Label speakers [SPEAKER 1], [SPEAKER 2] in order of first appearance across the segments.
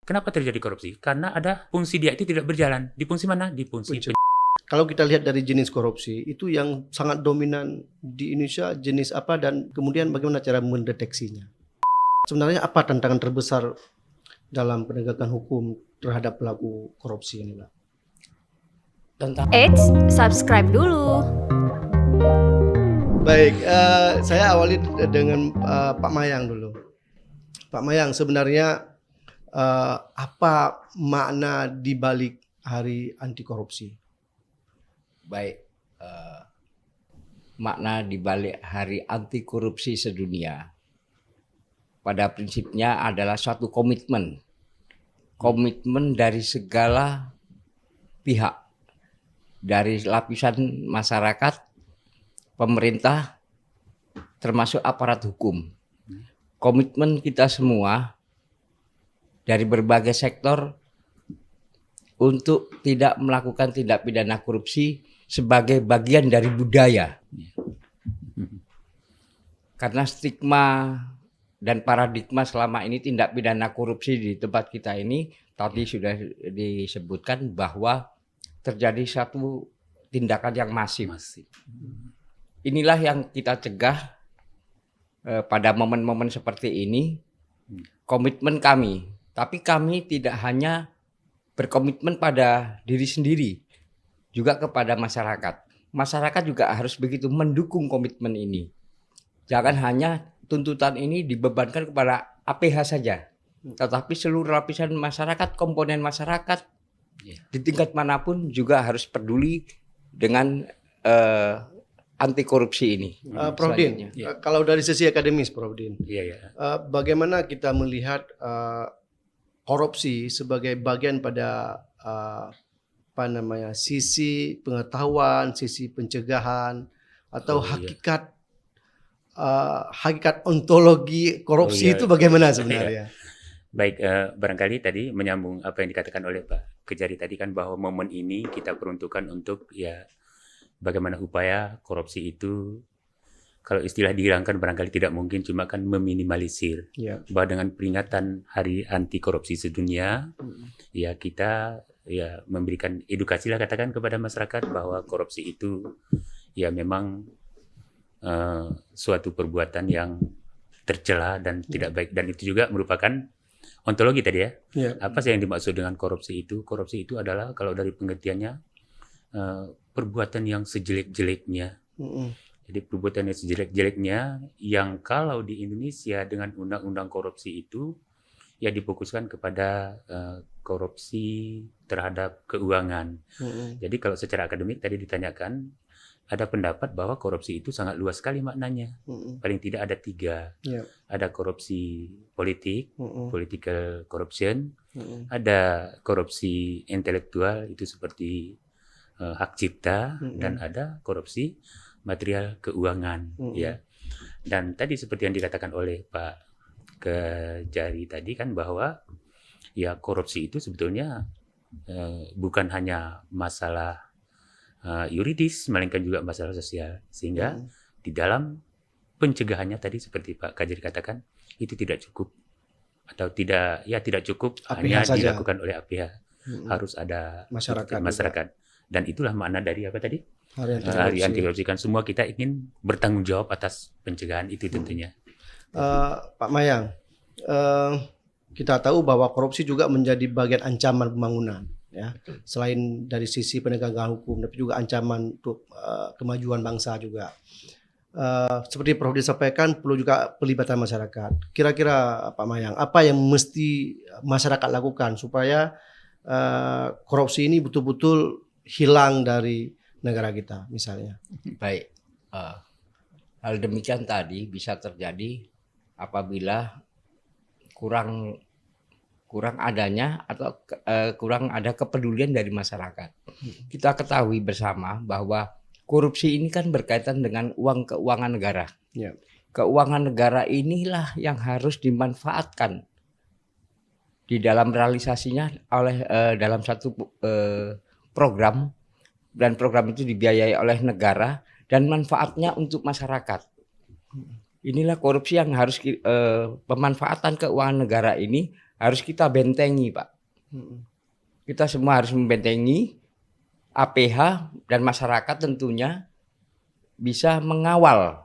[SPEAKER 1] Kenapa terjadi korupsi? Karena ada fungsi dia itu tidak berjalan. Di fungsi mana? Di fungsi
[SPEAKER 2] Kalau kita lihat dari jenis korupsi, itu yang sangat dominan di Indonesia jenis apa dan kemudian bagaimana cara mendeteksinya? Sebenarnya apa tantangan terbesar dalam penegakan hukum terhadap pelaku korupsi ini, Pak?
[SPEAKER 3] Eits, subscribe dulu.
[SPEAKER 2] Baik, saya awali dengan Pak Mayang dulu. Pak Mayang, sebenarnya apa makna di balik Hari Anti Korupsi?
[SPEAKER 4] Baik, makna di balik Hari Anti Korupsi Sedunia pada prinsipnya adalah suatu komitmen dari segala pihak, dari lapisan masyarakat, pemerintah, termasuk aparat hukum. Komitmen kita semua dari berbagai sektor untuk tidak melakukan tindak pidana korupsi sebagai bagian dari budaya. Karena stigma dan paradigma selama ini tindak pidana korupsi di tempat kita ini tadi sudah disebutkan bahwa terjadi satu tindakan yang masif. Inilah yang kita cegah pada momen-momen seperti ini. Komitmen kami, tapi kami tidak hanya berkomitmen pada diri sendiri, juga kepada masyarakat. Masyarakat juga harus begitu mendukung komitmen ini. Jangan hanya tuntutan ini dibebankan kepada APH saja, tetapi seluruh lapisan masyarakat, komponen masyarakat di tingkat manapun juga harus peduli dengan anti korupsi ini.
[SPEAKER 2] Prof. Din, kalau dari sisi akademis, Prof. Din, bagaimana kita melihat korupsi sebagai bagian pada sisi pengetahuan, sisi pencegahan atau hakikat ontologi korupsi itu bagaimana sebenarnya?
[SPEAKER 1] Baik, barangkali tadi menyambung apa yang dikatakan oleh Pak Kejari tadi kan bahwa momen ini kita peruntukkan untuk bagaimana upaya korupsi itu kalau istilah dihilangkan barangkali tidak mungkin, cuma kan meminimalisir. Bahwa dengan peringatan Hari Anti Korupsi Sedunia, kita memberikan edukasi lah katakan kepada masyarakat bahwa korupsi itu memang suatu perbuatan yang tercela dan tidak baik, dan itu juga merupakan ontologi tadi Apa sih yang dimaksud dengan korupsi itu? Korupsi itu adalah kalau dari pengertiannya perbuatan yang sejelek-jeleknya. Jadi perbuatan yang sejelek-jeleknya yang kalau di Indonesia dengan undang-undang korupsi itu difokuskan kepada korupsi terhadap keuangan. Jadi kalau secara akademik tadi ditanyakan, ada pendapat bahwa korupsi itu sangat luas sekali maknanya. Paling tidak ada 3. Ada korupsi politik, political corruption. Ada korupsi intelektual, itu seperti hak cipta. Dan ada korupsi material keuangan. Dan tadi seperti yang dikatakan oleh Pak Kejari tadi kan bahwa korupsi itu sebetulnya bukan hanya masalah yuridis, melainkan juga masalah sosial. Sehingga di dalam pencegahannya tadi seperti Pak Kejari katakan, itu tidak cukup atau tidak cukup APH hanya saja dilakukan oleh APH. Harus ada masyarakat. Dan itulah makna dari apa tadi? Hari Anti Korupsi, kan semua kita ingin bertanggung jawab atas pencegahan itu tentunya.
[SPEAKER 2] Pak Mayang, kita tahu bahwa korupsi juga menjadi bagian ancaman pembangunan, selain dari sisi penegakan hukum, tapi juga ancaman untuk kemajuan bangsa juga. Seperti Prof disampaikan, perlu juga pelibatan masyarakat. Kira-kira Pak Mayang, apa yang mesti masyarakat lakukan supaya korupsi ini betul-betul hilang dari negara kita misalnya?
[SPEAKER 4] Baik, hal demikian tadi bisa terjadi apabila kurang adanya atau kurang ada kepedulian dari masyarakat. Kita ketahui bersama bahwa korupsi ini kan berkaitan dengan keuangan negara. Keuangan negara inilah yang harus dimanfaatkan di dalam realisasinya oleh dalam satu program, dan program itu dibiayai oleh negara dan manfaatnya untuk masyarakat. Inilah korupsi yang harus pemanfaatan keuangan negara ini harus kita bentengi, Pak. Kita semua harus membentengi APH dan masyarakat tentunya bisa mengawal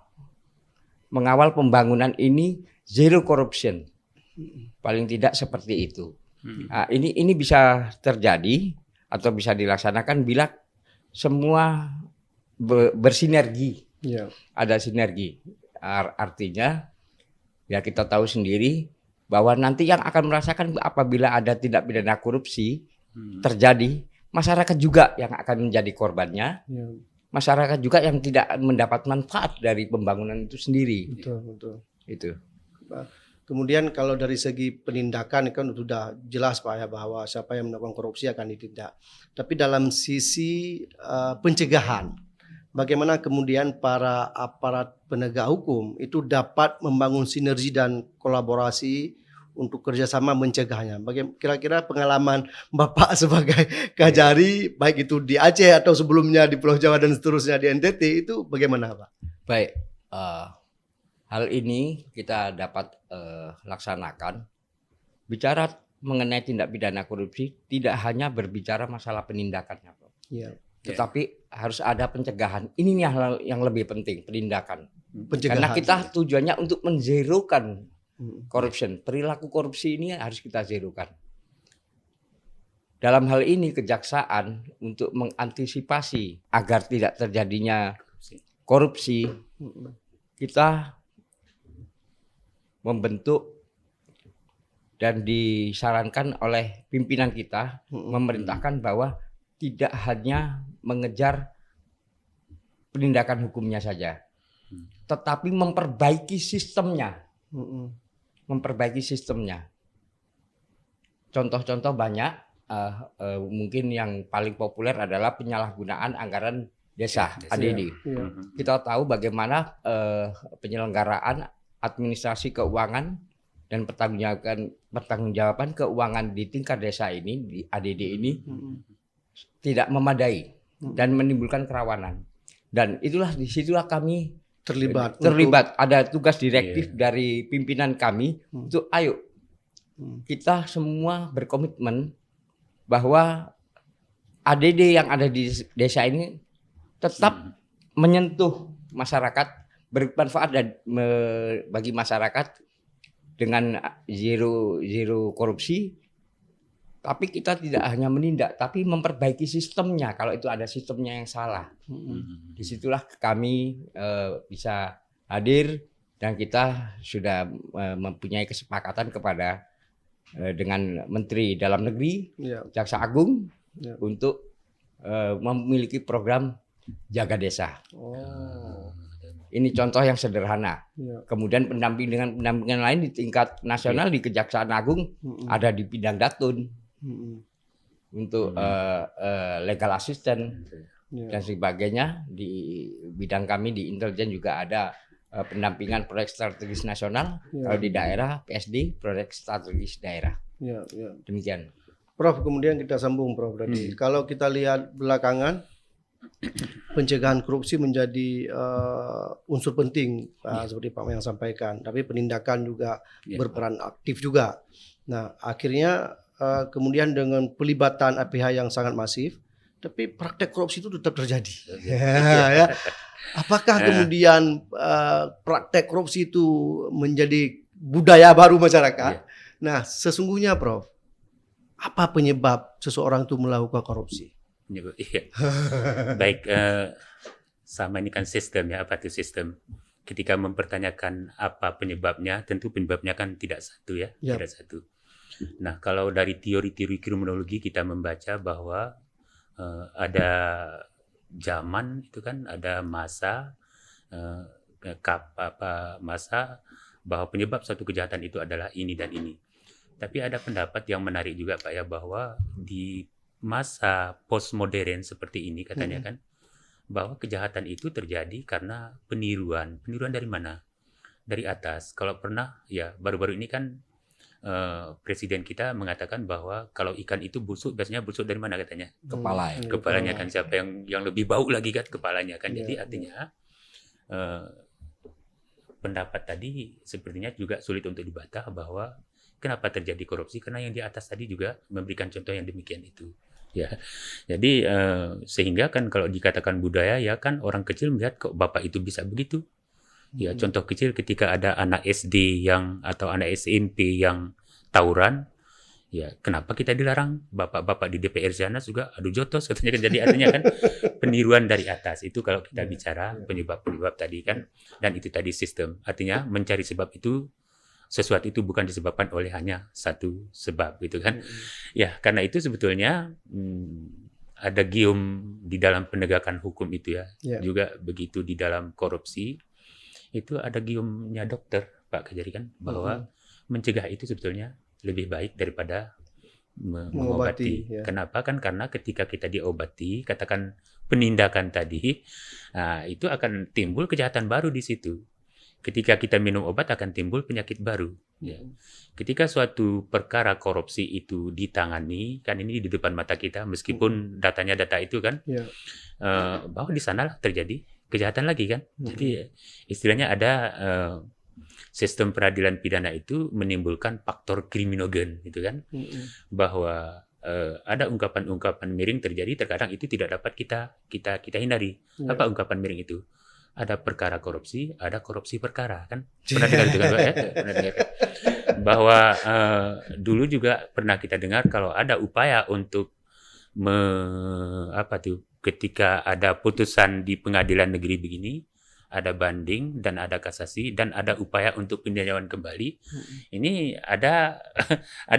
[SPEAKER 4] pembangunan ini zero corruption. Paling tidak seperti itu. Nah, ini bisa terjadi atau bisa dilaksanakan bila semua bersinergi.
[SPEAKER 2] Ya.
[SPEAKER 4] Ada sinergi. Artinya ya kita tahu sendiri bahwa nanti yang akan merasakan apabila ada tindak pidana korupsi terjadi, masyarakat juga yang akan menjadi korbannya.
[SPEAKER 2] Ya.
[SPEAKER 4] Masyarakat juga yang tidak mendapat manfaat dari pembangunan itu sendiri.
[SPEAKER 2] Betul.
[SPEAKER 4] Itu.
[SPEAKER 2] Kemudian kalau dari segi penindakan kan sudah jelas Pak ya bahwa siapa yang melakukan korupsi akan ditindak. Tapi dalam sisi pencegahan, bagaimana kemudian para aparat penegak hukum itu dapat membangun sinergi dan kolaborasi untuk kerjasama mencegahnya. Kira-kira pengalaman Bapak sebagai Kajari, baik itu di Aceh atau sebelumnya di Pulau Jawa dan seterusnya di NTT, itu bagaimana Pak?
[SPEAKER 4] Baik, hal ini kita dapat laksanakan. Bicara mengenai tindak pidana korupsi tidak hanya berbicara masalah penindakannya, Pak.
[SPEAKER 2] Ya.
[SPEAKER 4] Tetapi harus ada pencegahan. Ini nih hal yang lebih penting, penindakan.
[SPEAKER 2] Pencegahan.
[SPEAKER 4] Karena kita tujuannya untuk menzerokan corruption. Perilaku korupsi ini harus kita zerokan. Dalam hal ini kejaksaan untuk mengantisipasi agar tidak terjadinya korupsi, kita membentuk dan disarankan oleh pimpinan kita memerintahkan bahwa tidak hanya mengejar penindakan hukumnya saja, tetapi memperbaiki sistemnya. Contoh-contoh banyak, mungkin yang paling populer adalah penyalahgunaan anggaran desa ADD. Kita tahu bagaimana penyelenggaraan administrasi keuangan dan pertanggungjawaban keuangan di tingkat desa ini, di ADD ini tidak memadai dan menimbulkan kerawanan. Dan disitulah kami terlibat. Ada tugas direktif dari pimpinan kami untuk ayo kita semua berkomitmen bahwa ADD yang ada di desa ini tetap menyentuh masyarakat, bermanfaat dan bagi masyarakat dengan zero korupsi. Tapi kita tidak hanya menindak, tapi memperbaiki sistemnya kalau itu ada sistemnya yang salah. Disitulah kami bisa hadir dan kita sudah mempunyai kesepakatan kepada dengan Menteri Dalam Negeri, Jaksa Agung untuk memiliki program Jaga Desa. Ini contoh yang sederhana. Kemudian pendampingan lain di tingkat nasional di Kejaksaan Agung ada di bidang datun. Untuk legal assistant dan sebagainya. Di bidang kami di intelijen juga ada pendampingan proyek strategis nasional. Kalau di daerah PSD proyek strategis daerah. Demikian.
[SPEAKER 2] Prof, kemudian kita sambung Prof tadi. Kalau kita lihat belakangan pencegahan korupsi menjadi unsur penting seperti Pak Mayang sampaikan. Tapi penindakan juga berperan aktif juga. Nah, akhirnya kemudian dengan pelibatan APH yang sangat masif, tapi praktek korupsi itu tetap terjadi. Ya. Apakah kemudian praktek korupsi itu menjadi budaya baru masyarakat? Nah, sesungguhnya Prof, apa penyebab seseorang itu melakukan korupsi?
[SPEAKER 1] Baik, sama ini kan sistem ya, apa itu sistem? Ketika mempertanyakan apa penyebabnya, tentu penyebabnya kan tidak satu ya, tidak satu. Nah, kalau dari teori-teori kriminologi kita membaca bahwa ada zaman itu kan ada masa masa bahwa penyebab suatu kejahatan itu adalah ini dan ini. Tapi ada pendapat yang menarik juga Pak ya, bahwa di masa postmodern seperti ini katanya kan bahwa kejahatan itu terjadi karena peniruan. Peniruan dari mana? Dari atas. Kalau pernah ya baru-baru ini kan presiden kita mengatakan bahwa kalau ikan itu busuk, biasanya busuk dari mana katanya? Kepalanya kan, siapa yang lebih bau lagi kan kepalanya kan. Jadi artinya pendapat tadi sepertinya juga sulit untuk dibantah bahwa Kenapa terjadi korupsi? Karena yang di atas tadi juga memberikan contoh yang demikian itu. Ya, jadi sehingga kan kalau dikatakan budaya ya kan orang kecil melihat kok bapak itu bisa begitu. Ya contoh kecil ketika ada anak SD atau anak SMP yang tawuran, ya kenapa kita dilarang? Bapak-bapak di DPR sana juga adu jotos katanya kan. Jadi artinya kan peniruan dari atas itu kalau kita bicara penyebab-penyebab tadi kan, dan itu tadi sistem. Artinya mencari sebab itu, sesuatu itu bukan disebabkan oleh hanya satu sebab gitu kan. Ya karena itu sebetulnya ada gium di dalam penegakan hukum itu ya. Juga begitu di dalam korupsi itu ada giumnya dokter Pak Kejari kan, bahwa mencegah itu sebetulnya lebih baik daripada mengobati. Kenapa? Kan karena ketika kita diobati, katakan penindakan tadi, itu akan timbul kejahatan baru di situ. Ketika kita minum obat akan timbul penyakit baru. Ya. Ketika suatu perkara korupsi itu ditangani, kan ini di depan mata kita, meskipun datanya data itu kan, bahwa di sana terjadi kejahatan lagi kan. Jadi istilahnya ada sistem peradilan pidana itu menimbulkan faktor kriminogen gitu kan, bahwa ada ungkapan-ungkapan miring terjadi, terkadang itu tidak dapat kita hindari. Apa ungkapan miring itu? Ada perkara korupsi, ada korupsi perkara kan. Pernah dengar itu kan Pak ya? Pernah dengar. Bahwa dulu juga pernah kita dengar kalau ada upaya untuk ketika ada putusan di pengadilan negeri begini, ada banding dan ada kasasi dan ada upaya untuk peninjauan kembali. Ini ada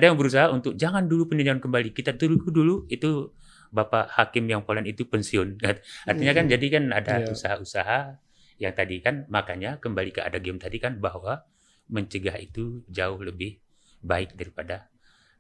[SPEAKER 1] yang berusaha untuk jangan dulu peninjauan kembali, kita tunggu dulu itu Bapak Hakim yang polen itu pensiun. Artinya kan jadi kan ada usaha-usaha yang tadi kan, makanya kembali ke adagium tadi kan, bahwa mencegah itu jauh lebih baik daripada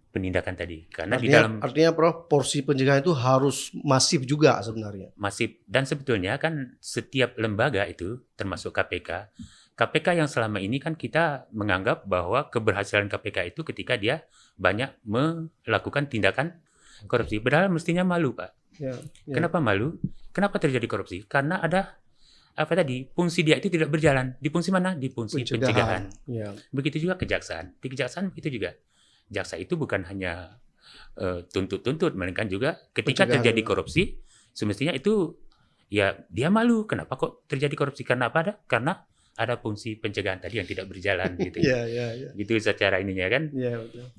[SPEAKER 1] penindakan tadi. Karena
[SPEAKER 2] artinya Prof, porsi pencegahan itu harus masif juga sebenarnya.
[SPEAKER 1] Masif, dan sebetulnya kan setiap lembaga itu termasuk KPK yang selama ini kan kita menganggap bahwa keberhasilan KPK itu ketika dia banyak melakukan tindakan korupsi. Padahal mestinya malu Pak. Kenapa malu? Kenapa terjadi korupsi? Karena ada fungsi dia itu tidak berjalan. Di fungsi mana? Di fungsi pencegahan. Begitu juga kejaksaan. Di kejaksaan begitu juga. Jaksa itu bukan hanya tuntut-tuntut, melainkan juga ketika terjadi korupsi, semestinya itu ya dia malu. Kenapa kok terjadi korupsi? Karena apa? Karena ada fungsi pencegahan tadi yang tidak berjalan gitu. Gitu secara ininya kan.
[SPEAKER 2] Betul.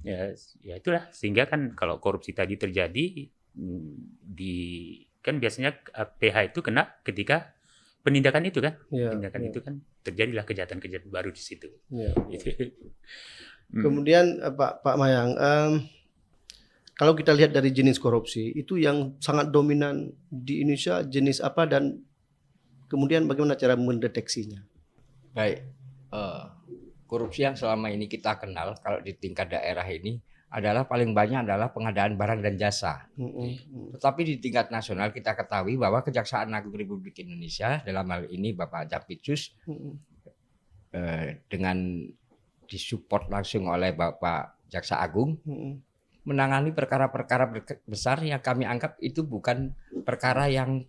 [SPEAKER 1] Ya itulah, sehingga kan kalau korupsi tadi terjadi kan biasanya PH itu kena ketika penindakan itu kan. Penindakan itu kan terjadilah kejahatan-kejahatan baru di situ. Gitu.
[SPEAKER 2] Kemudian Pak Mayang, kalau kita lihat dari jenis korupsi itu yang sangat dominan di Indonesia jenis apa, dan kemudian bagaimana cara mendeteksinya?
[SPEAKER 4] Baik, korupsi yang selama ini kita kenal kalau di tingkat daerah ini adalah paling banyak adalah pengadaan barang dan jasa. Tetapi di tingkat nasional kita ketahui bahwa Kejaksaan Agung Republik Indonesia, dalam hal ini Bapak Jampitsus, dengan disupport langsung oleh Bapak Jaksa Agung, menangani perkara-perkara besar yang kami anggap itu bukan perkara yang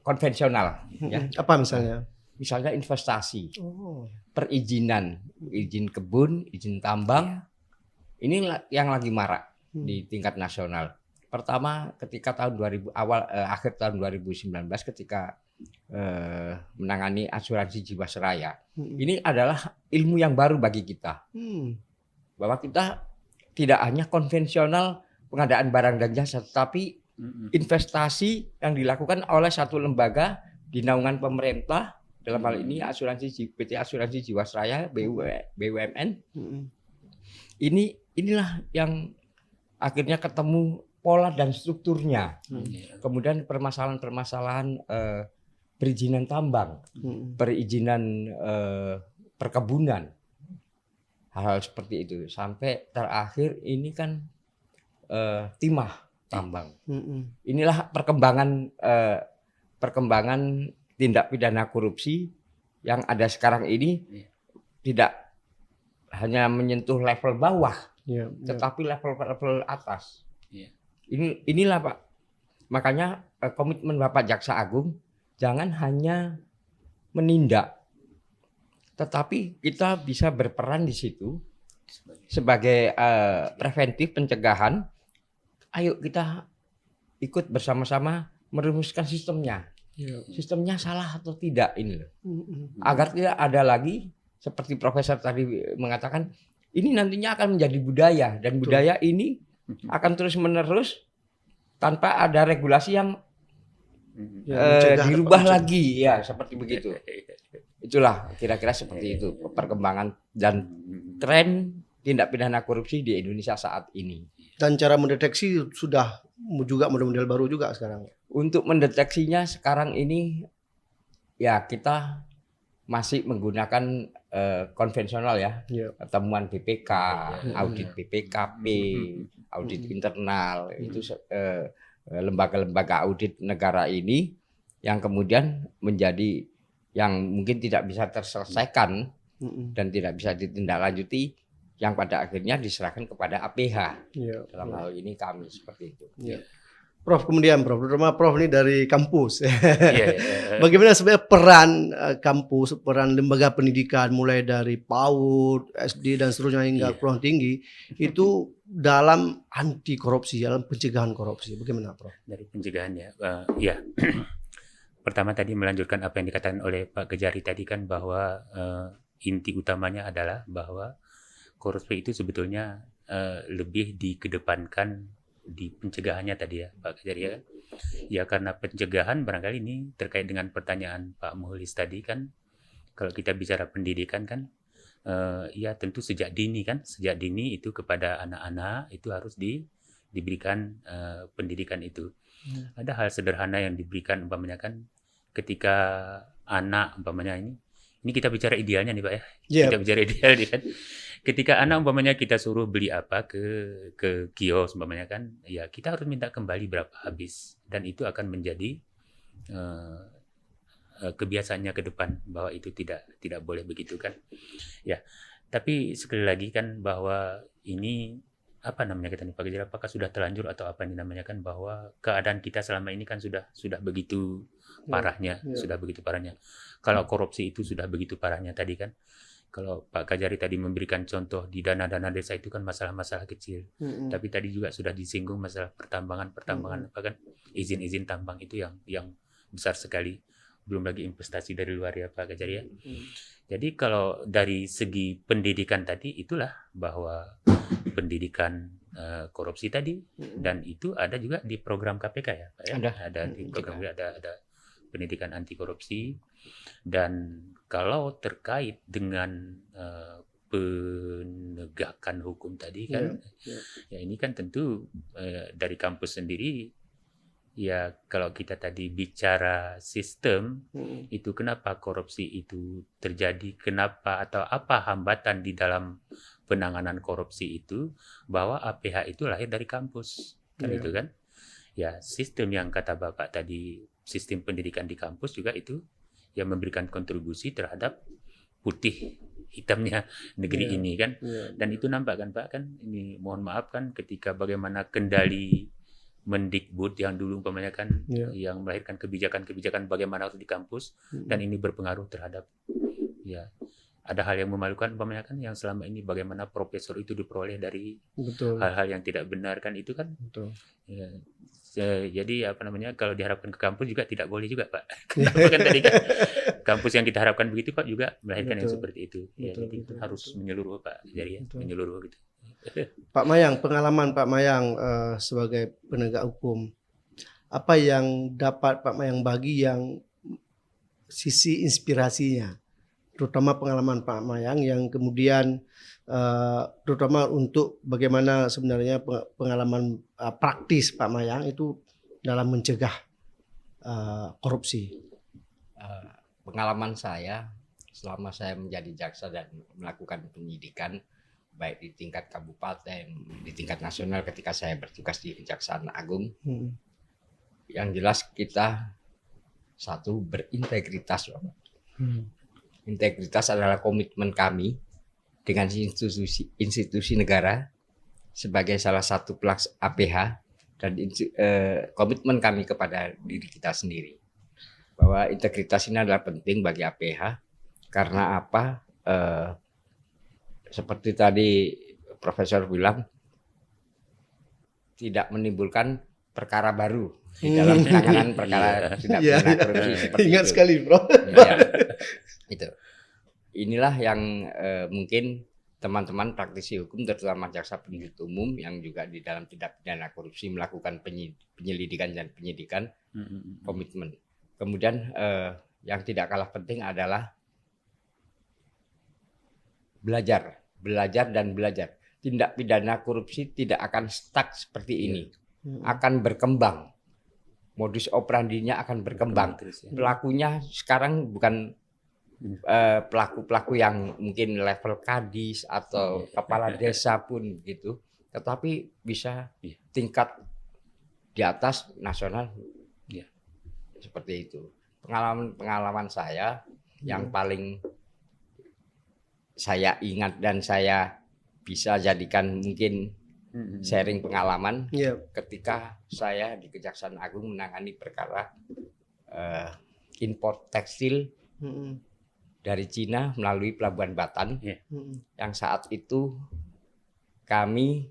[SPEAKER 4] konvensional. Ya.
[SPEAKER 2] Apa misalnya?
[SPEAKER 4] Misalnya investasi, perizinan, izin kebun, izin tambang, ini yang lagi marak di tingkat nasional. Pertama ketika akhir tahun 2019 ketika menangani asuransi Jiwasraya. Ini adalah ilmu yang baru bagi kita. Bahwa kita tidak hanya konvensional pengadaan barang dan jasa, tetapi investasi yang dilakukan oleh satu lembaga di naungan pemerintah, dalam hal ini PT Asuransi Jiwasraya, BUMN. Inilah yang akhirnya ketemu pola dan strukturnya. Kemudian permasalahan-permasalahan perizinan tambang, perizinan perkebunan, hal-hal seperti itu. Sampai terakhir ini kan timah tambang. Inilah perkembangan tindak pidana korupsi yang ada sekarang ini, tidak hanya menyentuh level bawah, tetapi level atas. Inilah Pak. Makanya komitmen Bapak Jaksa Agung jangan hanya menindak, tetapi kita bisa berperan di situ sebagai preventif pencegahan, ayo kita ikut bersama-sama merumuskan sistemnya. Sistemnya salah atau tidak ini loh. Agar tidak ada lagi seperti profesor tadi mengatakan, ini nantinya akan menjadi budaya dan budaya ini akan terus-menerus tanpa ada regulasi yang dirubah lagi ya, seperti begitu. Itulah kira-kira seperti itu perkembangan dan tren tindak pidana korupsi di Indonesia saat ini.
[SPEAKER 2] Dan cara mendeteksi sudah juga model-model baru juga sekarang.
[SPEAKER 4] Untuk mendeteksinya sekarang ini ya kita masih menggunakan konvensional ya, temuan BPK, audit BPKP, audit internal, itu lembaga-lembaga audit negara ini yang kemudian menjadi yang mungkin tidak bisa terselesaikan dan tidak bisa ditindaklanjuti, yang pada akhirnya diserahkan kepada APH. Dalam hal ini kami seperti itu.
[SPEAKER 2] Prof, kemudian terutama Prof ini dari kampus. Bagaimana sebenarnya peran kampus, peran lembaga pendidikan mulai dari PAUD, SD dan seterusnya hingga perguruan tinggi itu dalam anti korupsi, dalam pencegahan korupsi. Bagaimana, Prof?
[SPEAKER 1] Dari pencegahannya, ya. Pertama tadi melanjutkan apa yang dikatakan oleh Pak Kejari tadi kan, bahwa inti utamanya adalah bahwa korupsi itu sebetulnya lebih dikedepankan di pencegahannya tadi ya Pak Kejari ya. Ya karena pencegahan barangkali ini terkait dengan pertanyaan Pak Muhlis tadi kan, kalau kita bicara pendidikan kan, ya tentu sejak dini kan, sejak dini itu kepada anak-anak itu harus diberikan pendidikan itu. Ada hal sederhana yang diberikan umpamanya kan, ketika anak umpamanya ini kita bicara idealnya nih Pak ya. Kita bicara ideal nih kan. Ketika anak umpamanya kita suruh beli apa ke kios umpamanya kan, ya kita harus minta kembali berapa habis, dan itu akan menjadi kebiasaannya ke depan bahwa itu tidak boleh begitu kan. Ya. Tapi sekali lagi kan bahwa ini apa namanya kita nih Pak Kejari, apakah sudah terlanjur atau apa ini namanya kan, bahwa keadaan kita selama ini kan sudah begitu parahnya, sudah begitu parahnya. Kalau korupsi itu sudah begitu parahnya tadi kan. Kalau Pak Kejari tadi memberikan contoh di dana-dana desa itu kan masalah-masalah kecil. Tapi tadi juga sudah disinggung masalah pertambangan apa kan, izin-izin tambang itu yang besar sekali. Belum lagi investasi dari luar ya Pak Kejari ya. Jadi kalau dari segi pendidikan tadi itulah bahwa pendidikan korupsi tadi, dan itu ada juga di program KPK ya Pak ya. Ada di program ada pendidikan anti korupsi. Dan kalau terkait dengan penegakan hukum tadi kan, ya ini kan tentu dari kampus sendiri ya, kalau kita tadi bicara sistem itu kenapa korupsi itu terjadi, kenapa atau apa hambatan di dalam penanganan korupsi itu, bahwa APH itu lahir dari kampus kan itu kan. Ya sistem yang kata Bapak tadi, sistem pendidikan di kampus juga itu yang memberikan kontribusi terhadap putih hitamnya negeri ini kan. Dan itu nampak kan Pak kan, ini mohon maaf kan, ketika bagaimana kendali Mendikbud yang dulu umpamanya kan yang melahirkan kebijakan-kebijakan bagaimana harus di kampus, dan ini berpengaruh terhadap ya ada hal yang memalukan umpamanya kan, yang selama ini bagaimana profesor itu diperoleh dari hal-hal yang tidak benar kan itu kan. Ya, jadi apa namanya, kalau diharapkan ke kampus juga tidak boleh juga Pak. Kenapa kan tadi kan kampus yang kita harapkan begitu Pak juga melahirkan yang seperti itu. Ya, jadi harus menyeluruh Pak, jadi ya menyeluruh gitu.
[SPEAKER 2] Pak Mayang, pengalaman Pak Mayang sebagai penegak hukum, apa yang dapat Pak Mayang bagi yang sisi inspirasinya, terutama pengalaman Pak Mayang yang kemudian terutama untuk bagaimana sebenarnya pengalaman praktis Pak Mayang itu dalam mencegah korupsi.
[SPEAKER 4] Pengalaman saya selama saya menjadi jaksa dan melakukan penyidikan baik di tingkat kabupaten, di tingkat nasional ketika saya bertugas di Kejaksaan Agung, yang jelas kita satu berintegritas. Integritas adalah komitmen kami dengan institusi negara sebagai salah satu pelaksana APH, dan komitmen kami kepada diri kita sendiri bahwa integritas ini adalah penting bagi APH. Karena apa? Seperti tadi profesor bilang tidak menimbulkan perkara baru di dalam penanganan perkara tindak
[SPEAKER 2] Iya,
[SPEAKER 4] pidana
[SPEAKER 2] iya.
[SPEAKER 4] korupsi seperti
[SPEAKER 2] Ingat
[SPEAKER 4] itu.
[SPEAKER 2] sekali, Bro.
[SPEAKER 4] Ya, itu. Inilah yang mungkin teman-teman praktisi hukum terutama jaksa penuntut umum yang juga di dalam tindak pidana korupsi melakukan penyelidikan dan penyidikan komitmen. Kemudian yang tidak kalah penting adalah belajar dan belajar. Tindak pidana korupsi tidak akan stuck seperti ini, akan berkembang. Modus operandinya akan berkembang.
[SPEAKER 1] Terus, ya.
[SPEAKER 4] Pelakunya sekarang bukan pelaku-pelaku yang mungkin level kadis atau kepala desa pun gitu, tetapi bisa tingkat di atas nasional, seperti itu. Pengalaman saya yang paling saya ingat dan saya bisa jadikan mungkin sharing pengalaman ketika saya di Kejaksaan Agung menangani perkara impor tekstil dari Cina melalui Pelabuhan Batan, yang saat itu kami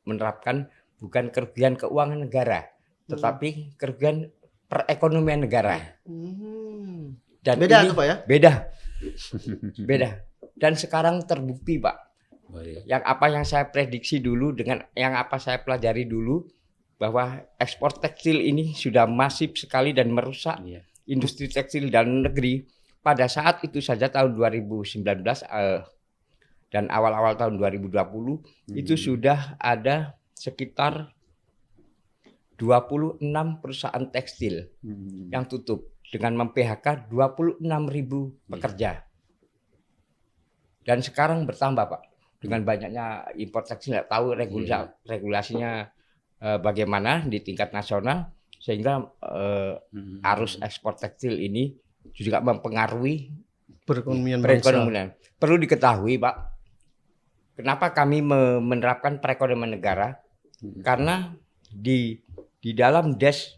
[SPEAKER 4] menerapkan bukan kerugian keuangan negara, tetapi kerugian perekonomian negara. Dan
[SPEAKER 2] Beda
[SPEAKER 4] ini
[SPEAKER 2] tuh, Pak, ya?
[SPEAKER 4] Beda. Dan sekarang terbukti, Pak. Yang apa yang saya prediksi dulu dengan yang apa saya pelajari dulu, bahwa ekspor tekstil ini sudah masif sekali dan merusak industri tekstil dalam negeri. Pada saat itu saja tahun 2019 dan awal-awal tahun 2020 itu sudah ada sekitar 26 perusahaan tekstil yang tutup dengan mem-PHK 26.000 pekerja. Dan sekarang bertambah, Pak, dengan banyaknya impor tekstil. Nggak tahu regulasinya bagaimana di tingkat nasional, sehingga arus ekspor tekstil ini juga mempengaruhi
[SPEAKER 2] Perekonomian
[SPEAKER 4] perekonomian. Perlu diketahui, Pak, kenapa kami menerapkan perekonomian negara? Karena di dalam des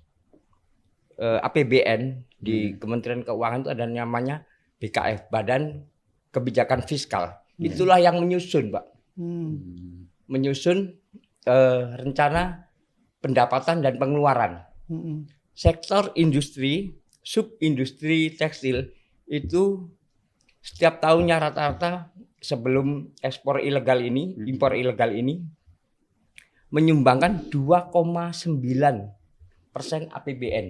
[SPEAKER 4] APBN di Kementerian Keuangan itu ada namanya BKF, Badan Kebijakan Fiskal. Itulah yang menyusun, Pak. Menyusun rencana pendapatan dan pengeluaran. Sektor industri, subindustri tekstil itu setiap tahunnya rata-rata sebelum ekspor ilegal ini, impor ilegal ini menyumbangkan 2,9% APBN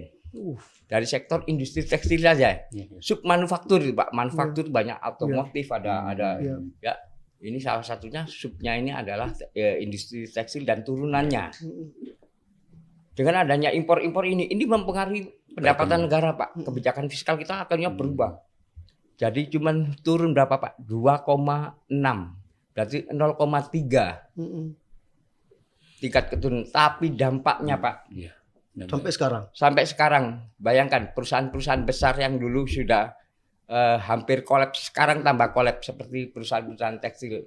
[SPEAKER 4] dari sektor industri tekstil saja. Submanufaktur, Pak, manufaktur banyak, otomotif ada ya. Ini salah satunya, subnya ini adalah industri tekstil dan turunannya. Dengan adanya impor-impor ini mempengaruhi pendapatan negara, Pak. Kebijakan fiskal kita akhirnya berubah. Jadi cuman turun berapa, Pak? 2,6. Berarti 0,3. Tingkat keturunan. Tapi dampaknya, Pak, sampai sekarang, bayangkan perusahaan-perusahaan besar yang dulu sudah hampir kolaps, sekarang tambah kolaps, seperti perusahaan-perusahaan tekstil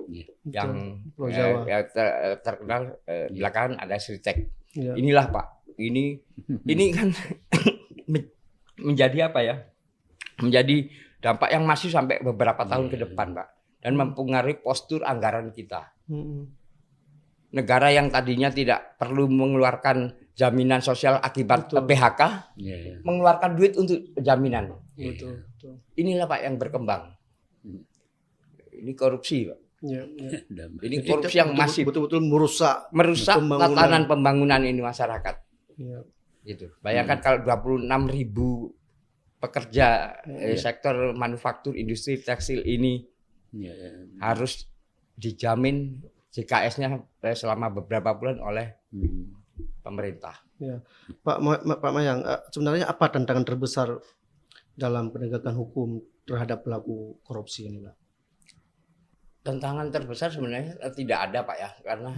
[SPEAKER 4] yang terkenal belakangan ada Sritek. Inilah, Pak. Ini kan menjadi apa ya? Menjadi dampak yang masih sampai beberapa tahun ke depan, Pak, dan mempengaruhi postur anggaran kita. Negara yang tadinya tidak perlu mengeluarkan jaminan sosial akibat PHK, mengeluarkan duit untuk jaminan. Inilah, Pak, yang berkembang. Ini korupsi, Pak. Ini korupsi yang masif,
[SPEAKER 2] betul-betul merusak
[SPEAKER 4] tatanan pembangunan ini masyarakat. Gitu. Bayangkan kalau 26.000 pekerja sektor manufaktur industri tekstil ini harus dijamin JKS-nya selama beberapa bulan oleh pemerintah.
[SPEAKER 2] Pak Mayang, sebenarnya apa tantangan terbesar dalam penegakan hukum terhadap pelaku korupsi ini, Pak?
[SPEAKER 4] Tantangan terbesar sebenarnya tidak ada, Pak, ya, karena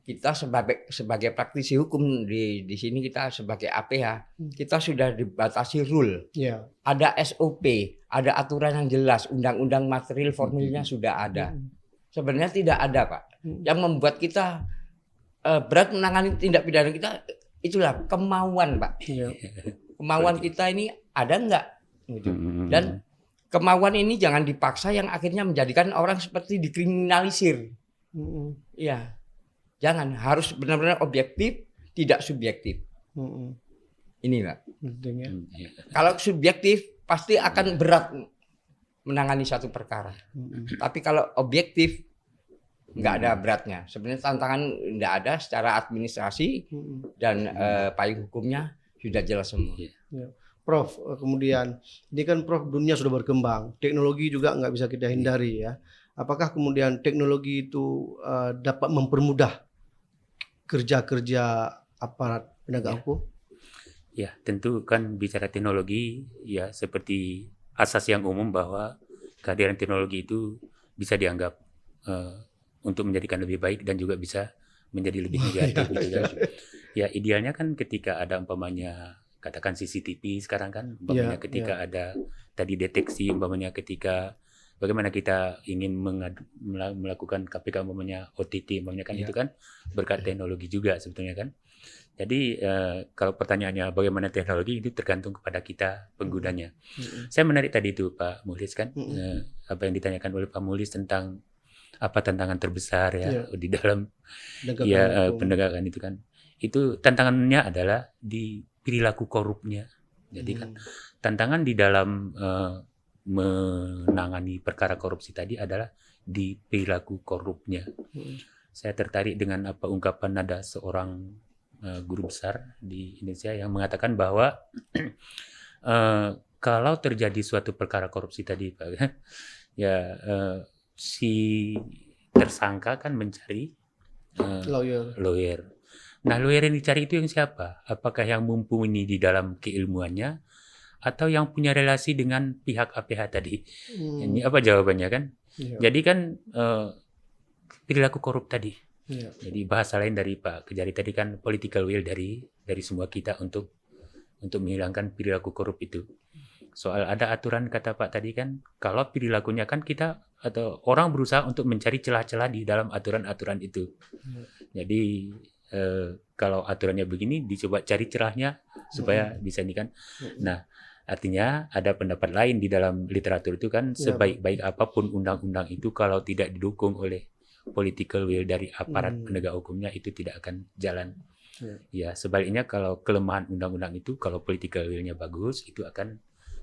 [SPEAKER 4] kita sebagai praktisi hukum di sini, kita sebagai APH, kita sudah dibatasi rule. Ada SOP, ada aturan yang jelas, undang-undang material formilnya sudah ada. Sebenarnya tidak ada, Pak. Yang membuat kita berat menangani tindak pidana kita, itulah kemauan, Pak. Kemauan kita ini ada enggak? Gitu. Dan kemauan ini jangan dipaksa yang akhirnya menjadikan orang seperti dikriminalisir. Iya. Jangan, harus benar-benar objektif, tidak subjektif. Ini Pak.
[SPEAKER 2] Penting ya.
[SPEAKER 1] Iya.
[SPEAKER 4] Kalau subjektif pasti akan berat menangani satu perkara. Tapi kalau objektif nggak ada beratnya. Sebenarnya tantangan nggak ada secara administrasi dan payung hukumnya sudah jelas semua.
[SPEAKER 2] Ya. Prof, kemudian ini kan Prof dunia sudah berkembang, teknologi juga nggak bisa kita hindari ya. Apakah kemudian teknologi itu dapat mempermudah kerja-kerja aparat penegak hukum?
[SPEAKER 1] Ya, tentu kan bicara teknologi ya seperti asas yang umum bahwa kehadiran teknologi itu bisa dianggap untuk menjadikan lebih baik dan juga bisa menjadi lebih negatif gitu kan. Ya, idealnya kan ketika ada umpamanya katakan CCTV sekarang kan umpamanya ketika ada tadi deteksi umpamanya ketika bagaimana kita ingin melakukan KPK umpamanya OTT umpamanya kan itu kan berkat teknologi juga sebetulnya kan. Jadi kalau pertanyaannya bagaimana teknologi itu tergantung kepada kita penggunanya. Saya menarik tadi itu Pak Muhlis kan apa yang ditanyakan oleh Pak Muhlis tentang apa tantangan terbesar ya di dalam penegakan itu kan. Itu tantangannya adalah di perilaku korupnya. Jadi kan tantangan di dalam menangani perkara korupsi tadi adalah di perilaku korupnya. Saya tertarik dengan apa ungkapan ada seorang guru besar di Indonesia yang mengatakan bahwa kalau terjadi suatu perkara korupsi tadi Pak, ya si tersangka kan mencari lawyer. Nah, lawyer yang dicari itu yang siapa? Apakah yang mumpuni di dalam keilmuannya atau yang punya relasi dengan pihak APH tadi? Ini apa jawabannya kan? Jadi kan perilaku korup tadi. Jadi bahasa lain dari Pak Kejari tadi kan political will dari semua kita untuk menghilangkan perilaku korup itu. Soal ada aturan kata Pak tadi kan, kalau perilakunya kan kita atau orang berusaha untuk mencari celah-celah di dalam aturan-aturan itu. Jadi kalau aturannya begini dicoba cari celahnya supaya bisa ini kan. Nah, artinya ada pendapat lain di dalam literatur itu kan sebaik-baik apapun undang-undang itu kalau tidak didukung oleh political will dari aparat penegak hukumnya itu tidak akan jalan. Ya, sebaliknya kalau kelemahan undang-undang itu kalau political will-nya bagus itu akan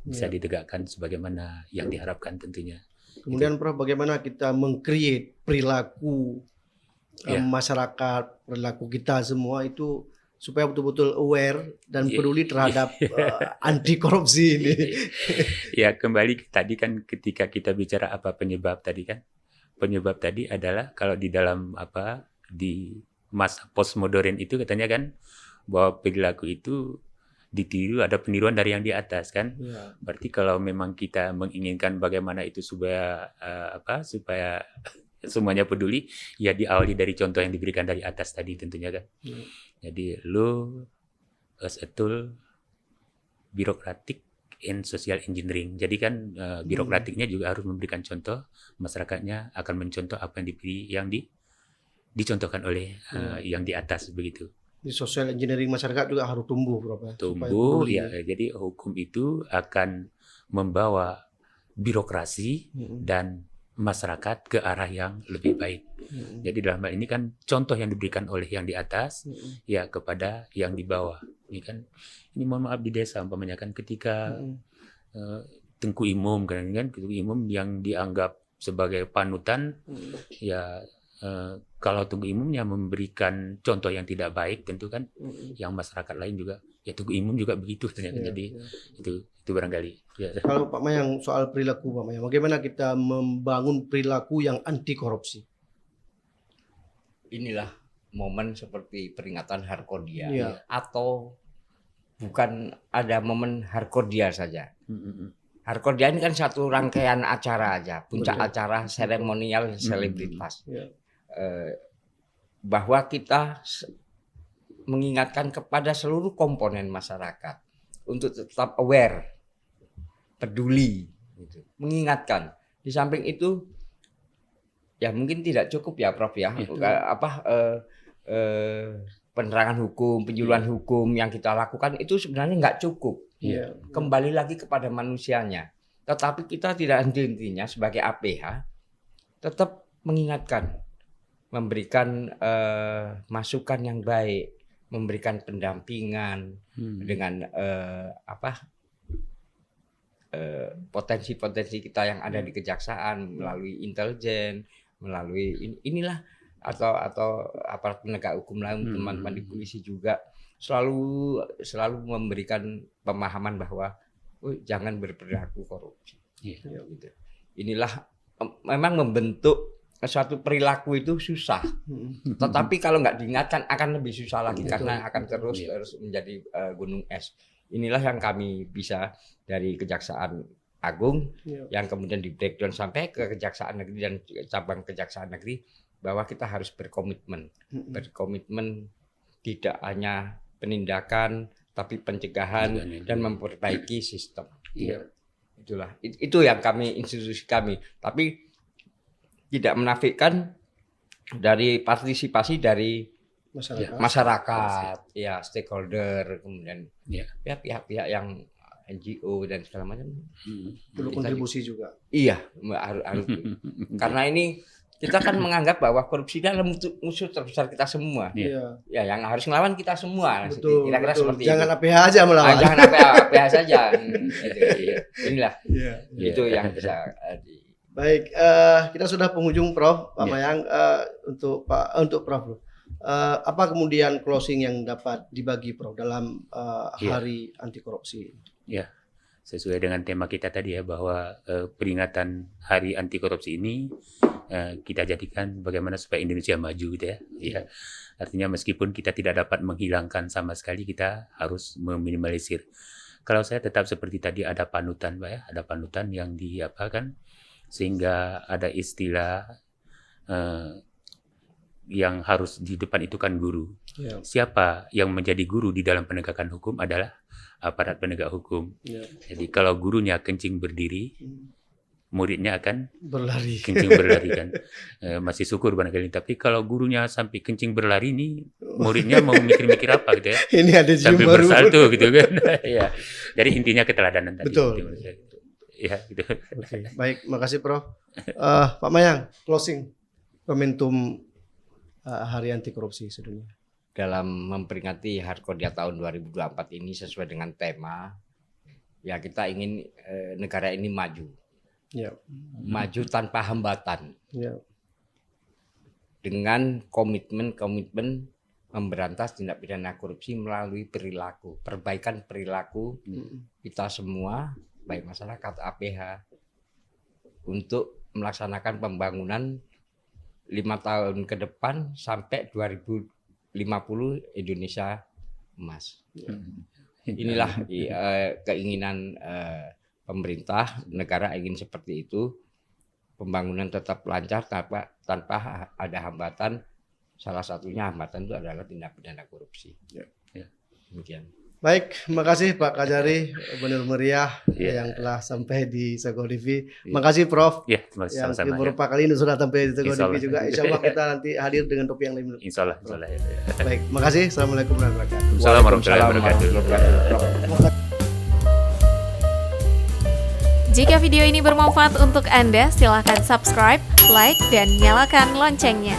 [SPEAKER 1] bisa ditegakkan sebagaimana yang diharapkan tentunya.
[SPEAKER 2] Kemudian Prof, bagaimana kita meng-create perilaku masyarakat, perilaku kita semua itu supaya betul-betul aware dan peduli terhadap anti korupsi ini.
[SPEAKER 1] Ya, kembali tadi kan ketika kita bicara apa penyebab tadi kan. Penyebab tadi adalah kalau di dalam di masa postmodern itu katanya kan bahwa perilaku itu ditiru, ada peniruan dari yang di atas kan. Berarti kalau memang kita menginginkan bagaimana itu supaya supaya semuanya peduli, ya diawali dari contoh yang diberikan dari atas tadi tentunya kan. Jadi lo as a tool birokratik and social engineering. Jadi kan birokratiknya juga harus memberikan contoh, masyarakatnya akan mencontoh apa yang dicontohkan oleh yang di atas begitu.
[SPEAKER 2] Di social engineering masyarakat juga harus tumbuh, Prof.
[SPEAKER 1] Tumbuh ya. Jadi hukum itu akan membawa birokrasi dan masyarakat ke arah yang lebih baik. Jadi dalam hal ini kan contoh yang diberikan oleh yang di atas ya kepada yang di bawah. Ini mohon maaf di desa umpamanya kan ketika Tengku Imum kan Tengku Imum yang dianggap sebagai panutan ya kalau Tengku Imumnya memberikan contoh yang tidak baik tentu kan yang masyarakat lain juga ya Tengku Imum juga begitu ternyata. Jadi itu barangkali.
[SPEAKER 2] Kalau Pak Mayang soal perilaku Pak Mayang, bagaimana kita membangun perilaku yang anti korupsi?
[SPEAKER 4] Inilah momen seperti peringatan Harkodia atau bukan ada momen Harkodia saja. Harkodia ini kan satu rangkaian acara aja, puncak acara seremonial selebritas. Bahwa kita mengingatkan kepada seluruh komponen masyarakat untuk tetap aware, peduli, gitu. Mengingatkan. Di samping itu, ya mungkin tidak cukup ya, Prof ya, penerangan hukum, penyuluhan hukum yang kita lakukan itu sebenarnya nggak cukup. Kembali lagi kepada manusianya. Tetapi kita tidak henti-hentinya sebagai APH tetap mengingatkan memberikan masukan yang baik, memberikan pendampingan dengan potensi-potensi kita yang ada di kejaksaan melalui intelijen, melalui inilah atau aparat penegak hukum lain, teman-teman di polisi juga selalu memberikan pemahaman bahwa jangan berperilaku korupsi.
[SPEAKER 1] Iya.
[SPEAKER 4] Gitu. Inilah memang membentuk suatu perilaku itu susah, tetapi kalau nggak diingatkan akan lebih susah lagi karena akan terus menjadi gunung es. Inilah yang kami bisa dari Kejaksaan Agung yang kemudian di breakdown sampai ke Kejaksaan Negeri dan cabang Kejaksaan Negeri bahwa kita harus berkomitmen tidak hanya penindakan tapi pencegahan dan memperbaiki sistem.
[SPEAKER 1] Iya.
[SPEAKER 4] Itulah itu yang institusi kami, tapi tidak menafikan dari partisipasi dari masyarakat, ya stakeholder, kemudian ya pihak-pihak yang NGO dan segala macam.
[SPEAKER 2] Perlu kontribusi juga.
[SPEAKER 4] Iya, harus. Karena ini kita kan menganggap bahwa korupsi adalah musuh terbesar kita semua.
[SPEAKER 2] Iya.
[SPEAKER 4] Ya, yang harus ngelawan kita semua.
[SPEAKER 2] Betul.
[SPEAKER 4] Kira-kira seperti
[SPEAKER 2] Jangan
[SPEAKER 4] itu.
[SPEAKER 2] APH aja melawan.
[SPEAKER 4] Jangan APH saja. Inilah. Itu yang bisa
[SPEAKER 2] Baik, kita sudah penghujung Prof. Pak Mayang, untuk Prof. Apa kemudian closing yang dapat dibagi Prof dalam Hari Anti Korupsi?
[SPEAKER 1] Ya, sesuai dengan tema kita tadi ya bahwa peringatan Hari Anti Korupsi ini kita jadikan bagaimana supaya Indonesia maju gitu ya. Ya. Artinya meskipun kita tidak dapat menghilangkan sama sekali, kita harus meminimalisir. Kalau saya tetap seperti tadi ada panutan Pak ya, ada panutan yang diapakan sehingga ada istilah yang harus di depan itu kan guru.
[SPEAKER 2] Ya.
[SPEAKER 1] Siapa yang menjadi guru di dalam penegakan hukum adalah aparat penegak hukum.
[SPEAKER 2] Ya.
[SPEAKER 1] Jadi kalau gurunya kencing berdiri, muridnya akan
[SPEAKER 2] Berlari.
[SPEAKER 1] kencing berlari kan. Masih syukur barangkali. Tapi kalau gurunya sampai kencing berlari nih, muridnya mau mikir-mikir apa gitu ya.
[SPEAKER 2] Ini ada
[SPEAKER 1] Sampai
[SPEAKER 2] baru.
[SPEAKER 1] bersalto gitu kan. Ya. Jadi intinya keteladanan tadi.
[SPEAKER 2] Betul.
[SPEAKER 1] Ya, gitu.
[SPEAKER 2] Oke, baik, makasih Prof. Pak Mayang, closing momentum Hari Anti Korupsi sedunia.
[SPEAKER 4] dalam memperingati Harkodia tahun 2024 ini sesuai dengan tema, ya kita ingin negara ini maju.
[SPEAKER 2] Ya.
[SPEAKER 4] Maju tanpa hambatan.
[SPEAKER 2] Ya.
[SPEAKER 4] Dengan komitmen memberantas tindak pidana korupsi melalui perilaku, perbaikan perilaku kita semua, baik masyarakat, APH, untuk melaksanakan pembangunan 5 tahun ke depan sampai 2050 Indonesia emas. Inilah keinginan pemerintah, negara ingin seperti itu. Pembangunan tetap lancar tanpa ada hambatan. Salah satunya hambatan itu adalah tindak pidana korupsi.
[SPEAKER 1] Ya.
[SPEAKER 4] Demikian.
[SPEAKER 2] Baik, makasih Pak Kajari, benar meriah yang telah sampai di Sego TV. Makasih Prof.
[SPEAKER 1] Ya, terima kasih
[SPEAKER 2] Yang
[SPEAKER 1] sama-sama.
[SPEAKER 2] beberapa kali ini sudah sampai di Sego TV
[SPEAKER 1] Insyaallah.
[SPEAKER 2] juga. Insya Allah kita nanti hadir dengan topik yang lain.
[SPEAKER 1] Insyaallah ya.
[SPEAKER 2] Baik, makasih. Assalamualaikum warahmatullahi wabarakatuh.
[SPEAKER 1] Assalamualaikum warahmatullahi wabarakatuh.
[SPEAKER 3] Jika video ini bermanfaat untuk Anda, silakan subscribe, like, dan nyalakan loncengnya.